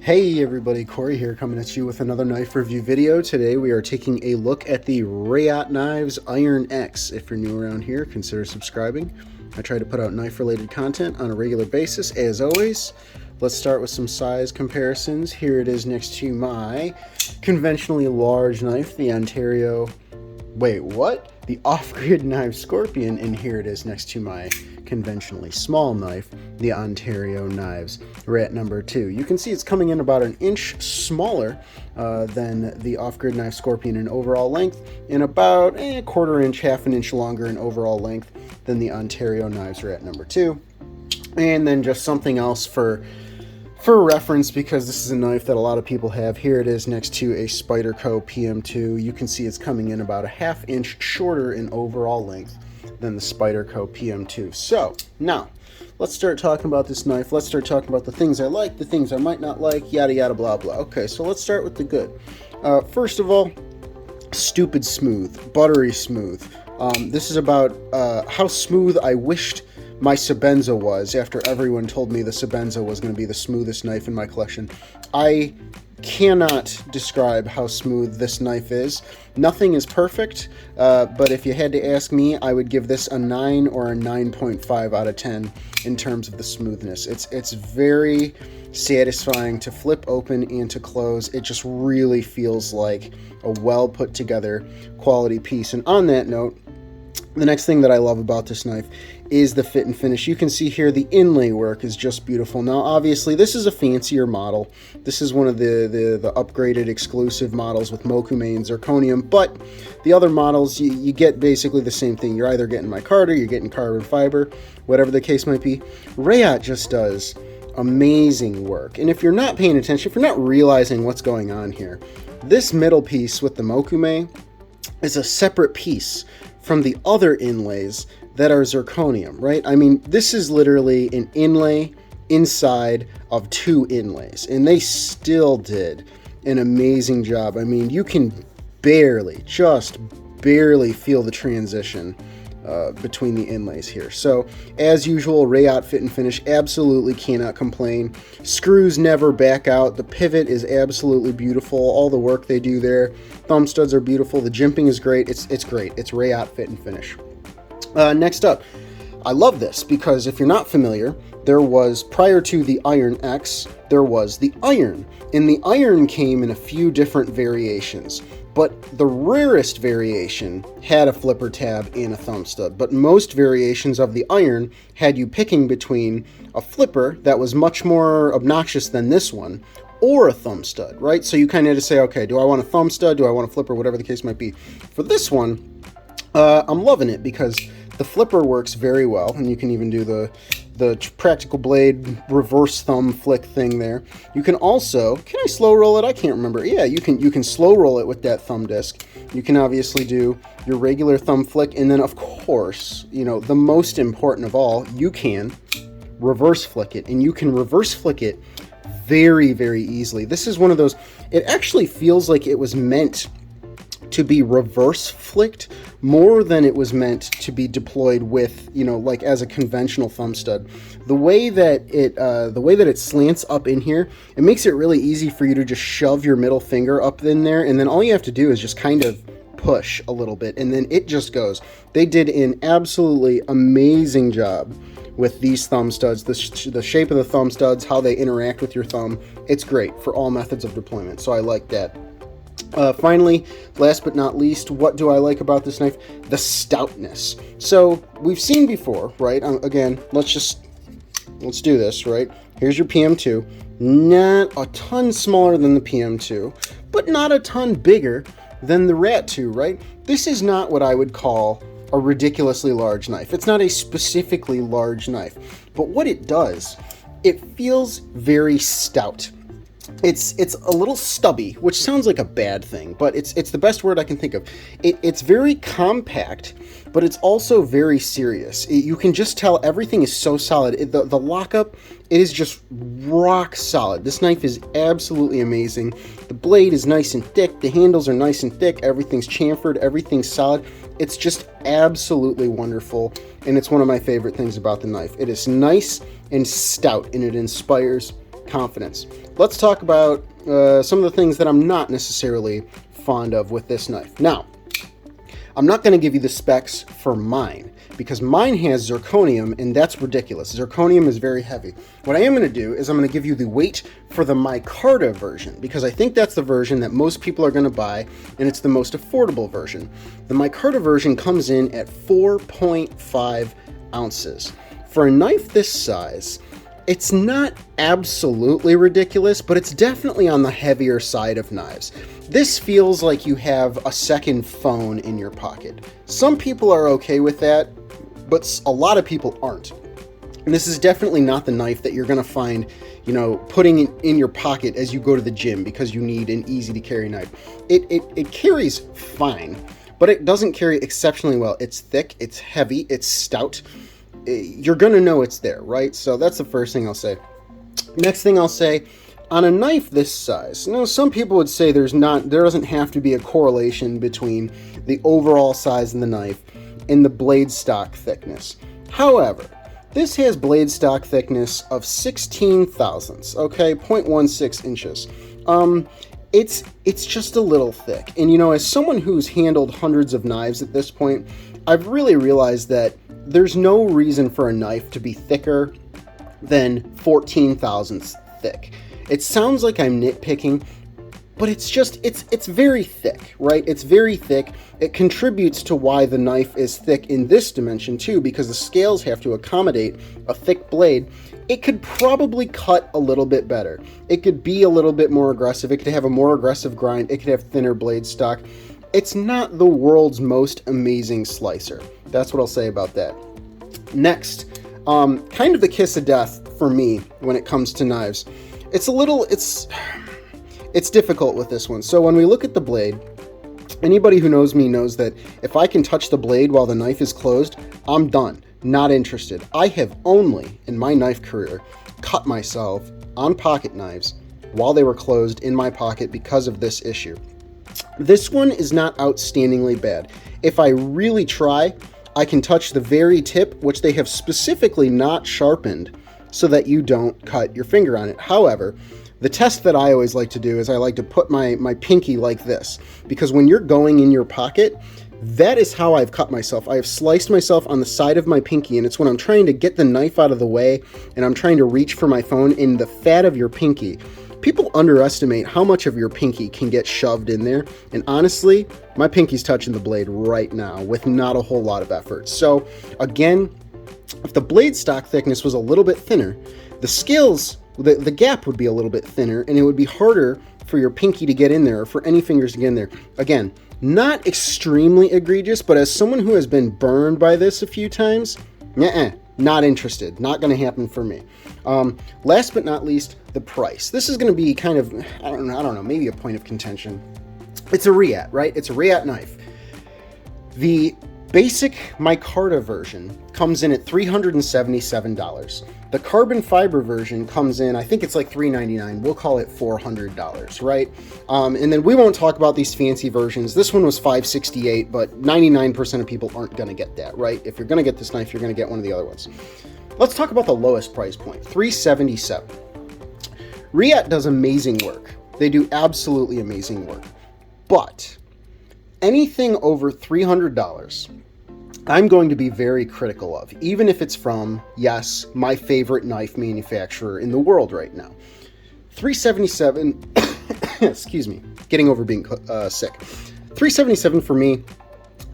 Hey everybody, Corey here coming at you with another knife review video. Today we are taking a look at the Reate Knives Iron X. If you're new around here, consider subscribing. I try to put out knife related content on a regular basis as always. Let's start with some size comparisons. Here it is next to my conventionally large knife, the The Off-Grid Knife Scorpion, and here it is next to my conventionally small knife, the Ontario Knives Reate number 2. You can see it's coming in about an inch smaller than the Off-Grid Knife Scorpion in overall length, and about a quarter inch, half an inch longer in overall length than the Ontario Knives Reate number 2. And then just something else for reference, because this is a knife that a lot of people have. Here it is next to a Spyderco PM2. You can see it's coming in about a half inch shorter in overall length than the Spyderco PM2. So now let's start talking about this knife. Let's start talking about the things I like, the things I might not like, yada yada blah blah. Okay, so let's start with the good. First of all, stupid smooth, buttery smooth. This is about how smooth I wished my Sebenza was after everyone told me the Sebenza was going to be the smoothest knife in my collection. I cannot describe how smooth this knife is. Nothing is perfect, but if you had to ask me, I would give this a 9 or a 9.5 out of 10 in terms of the smoothness. It's very satisfying to flip open and to close. It just really feels like a well put together quality piece. And on that note, the next thing that I love about this knife is the fit and finish. You can see here the inlay work is just beautiful. Now obviously this is a fancier model. This is one of the upgraded exclusive models with Mokume and zirconium, but the other models you get basically the same thing. You're either getting micarta, you're getting carbon fiber, whatever the case might be. Reate just does amazing work. And if you're not paying attention, if you're not realizing what's going on here, this middle piece with the Mokume is a separate piece from the other inlays that are zirconium, right? I mean, this is literally an inlay inside of two inlays, and they still did an amazing job. I mean, you can just barely feel the transition between the inlays here. So, as usual, Reate fit and finish, absolutely cannot complain. Screws never back out. The pivot is absolutely beautiful. All the work they do there. Thumb studs are beautiful. The jimping is great. It's great. It's Reate fit and finish. Next up, I love this because if you're not familiar, there was, prior to the Iron X, there was the Iron. And the Iron came in a few different variations. But the rarest variation had a flipper tab and a thumb stud. But most variations of the Iron had you picking between a flipper that was much more obnoxious than this one, or a thumb stud, right? So you kind of had to say, okay, do I want a thumb stud? Do I want a flipper? Whatever the case might be. For this one, I'm loving it because the flipper works very well, and you can even do the practical blade reverse thumb flick thing there. You can also, can I slow roll it? I can't remember. Yeah, you can slow roll it with that thumb disc. You can obviously do your regular thumb flick, and then of course, you know, the most important of all, you can reverse flick it, and you can reverse flick it very, very easily. This is one of those, it actually feels like it was meant to be reverse flicked more than it was meant to be deployed with, you know, like as a conventional thumb stud. The way that it slants up in here, it makes it really easy for you to just shove your middle finger up in there, and then all you have to do is just kind of push a little bit, and then it just goes. They did an absolutely amazing job with these thumb studs, the shape of the thumb studs, how they interact with your thumb. It's great for all methods of deployment, so I like that. Finally, last but not least, what do I like about this knife? The stoutness. So we've seen before, right? Again, let's do this, right? Here's your PM2, not a ton smaller than the PM2, but not a ton bigger than the Reate 2, right? This is not what I would call a ridiculously large knife. It's not a specifically large knife, but what it does, it feels very stout. It's a little stubby, which sounds like a bad thing, but it's the best word I can think of. It's very compact, but it's also very serious. You can just tell everything is so solid. The lockup, it is just rock solid. This knife is absolutely amazing. The blade is nice and thick. The handles are nice and thick. Everything's chamfered. Everything's solid. It's just absolutely wonderful, and it's one of my favorite things about the knife. It is nice and stout, and it inspires confidence. Let's talk about some of the things that I'm not necessarily fond of with this knife. Now, I'm not going to give you the specs for mine, because mine has zirconium, and that's ridiculous. Zirconium is very heavy. What I am going to do is I'm going to give you the weight for the micarta version, because I think that's the version that most people are going to buy, and it's the most affordable version. The micarta version comes in at 4.5 ounces. For a knife this size, it's not absolutely ridiculous, but it's definitely on the heavier side of knives. This feels like you have a second phone in your pocket. Some people are okay with that, but a lot of people aren't. And this is definitely not the knife that you're going to find, putting it in your pocket as you go to the gym because you need an easy to carry knife. It carries fine, but it doesn't carry exceptionally well. It's thick, it's heavy, it's stout. You're going to know it's there, right? So that's the first thing I'll say. Next thing I'll say, on a knife this size, some people would say there doesn't have to be a correlation between the overall size of the knife and the blade stock thickness. However, this has blade stock thickness of 16 thousandths, okay, 0.16 inches. It's just a little thick. And as someone who's handled hundreds of knives at this point, I've really realized that there's no reason for a knife to be thicker than 14 thousandths thick. It sounds like I'm nitpicking, but it's very thick, right? It's very thick. It contributes to why the knife is thick in this dimension too, because the scales have to accommodate a thick blade. It could probably cut a little bit better. It could be a little bit more aggressive. It could have a more aggressive grind. It could have thinner blade stock. It's not the world's most amazing slicer. That's what I'll say about that. Next, kind of the kiss of death for me when it comes to knives. It's difficult with this one. So when we look at the blade, anybody who knows me knows that if I can touch the blade while the knife is closed, I'm done. Not interested. I have only, in my knife career, cut myself on pocket knives while they were closed in my pocket because of this issue. This one is not outstandingly bad. If I really try, I can touch the very tip, which they have specifically not sharpened so that you don't cut your finger on it. However, the test that I always like to do is I like to put my pinky like this, because when you're going in your pocket, that is how I've cut myself. I have sliced myself on the side of my pinky, and it's when I'm trying to get the knife out of the way and I'm trying to reach for my phone in the fat of your pinky. People underestimate how much of your pinky can get shoved in there, and honestly, my pinky's touching the blade right now with not a whole lot of effort. So again, if the blade stock thickness was a little bit thinner, the scales, the gap would be a little bit thinner, and it would be harder for your pinky to get in there or for any fingers to get in there. Again, not extremely egregious, but as someone who has been burned by this a few times, not interested. Not going to happen for me. Last but not least, the price. This is going to be kind of, I don't know, maybe a point of contention. It's a Reate, right? It's a Reate knife. The basic micarta version comes in at $377. The carbon fiber version comes in, I think it's like $399. We'll call it $400, right? And then we won't talk about these fancy versions. This one was $568, but 99% of people aren't going to get that, right? If you're going to get this knife, you're going to get one of the other ones. Let's talk about the lowest price point, $377. Reate does amazing work. They do absolutely amazing work. But anything over $300, I'm going to be very critical of, even if it's from, yes, my favorite knife manufacturer in the world right now. $377, excuse me, getting over being sick. $377 for me,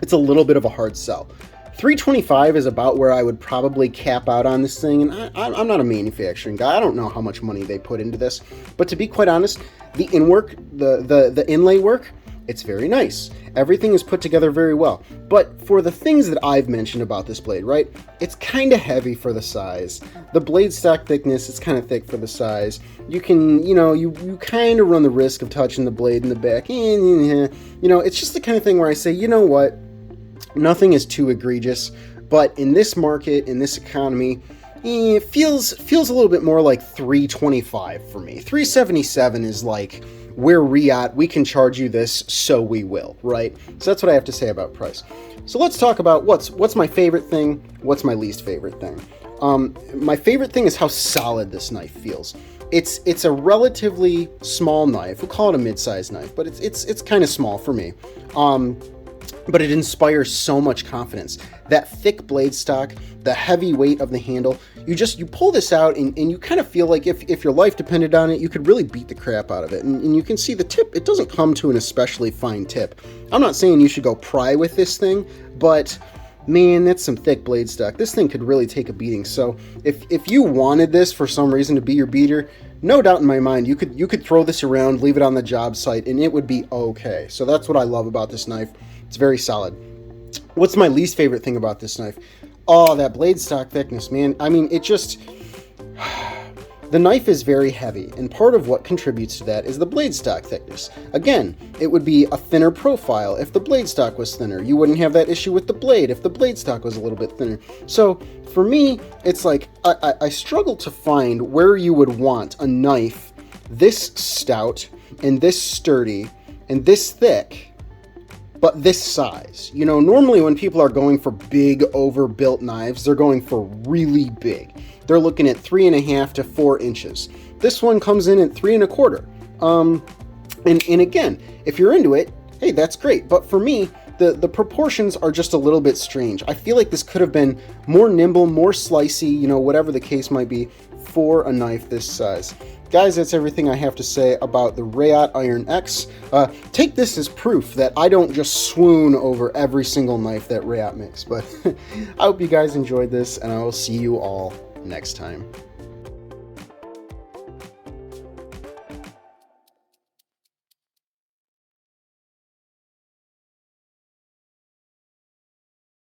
it's a little bit of a hard sell. $325 is about where I would probably cap out on this thing, and I'm not a manufacturing guy. I don't know how much money they put into this, but to be quite honest, the inlay work, it's very nice. Everything is put together very well. But for the things that I've mentioned about this blade, right, it's kind of heavy for the size. The blade stock thickness is kind of thick for the size. You can, you kind of run the risk of touching the blade in the back. It's just the kind of thing where I say, you know what, nothing is too egregious. But in this market, in this economy, it feels a little bit more like $325 for me. $377 is like, we're Reate, we can charge you this, so we will, right? So that's what I have to say about price. So let's talk about what's my favorite thing, what's my least favorite thing. My favorite thing is how solid this knife feels. it's a relatively small knife. We'll call it a mid-sized knife, but it's kind of small for me. But it inspires so much confidence. That thick blade stock, the heavy weight of the handle, you pull this out and you kind of feel like if your life depended on it, you could really beat the crap out of it. And you can see the tip, it doesn't come to an especially fine tip. I'm not saying you should go pry with this thing, but man, that's some thick blade stock. This thing could really take a beating. So if you wanted this for some reason to be your beater, no doubt in my mind, you could throw this around, leave it on the job site, and it would be okay. So that's what I love about this knife. It's very solid. What's my least favorite thing about this knife? Oh, that blade stock thickness, man. I mean, it just... The knife is very heavy, and part of what contributes to that is the blade stock thickness. Again, it would be a thinner profile if the blade stock was thinner. You wouldn't have that issue with the blade if the blade stock was a little bit thinner. So, for me, it's like, I struggle to find where you would want a knife this stout, and this sturdy, and this thick, but this size. You know, normally when people are going for big, overbuilt knives, they're going for really big. They're looking at 3.5 to 4 inches. This one comes in at 3.25. And again, if you're into it, hey, that's great. But for me, the proportions are just a little bit strange. I feel like this could have been more nimble, more slicey, you know, whatever the case might be, for a knife this size. Guys, that's everything I have to say about the Reate Iron X. Take this as proof that I don't just swoon over every single knife that Reate makes. But I hope you guys enjoyed this, and I will see you all next time.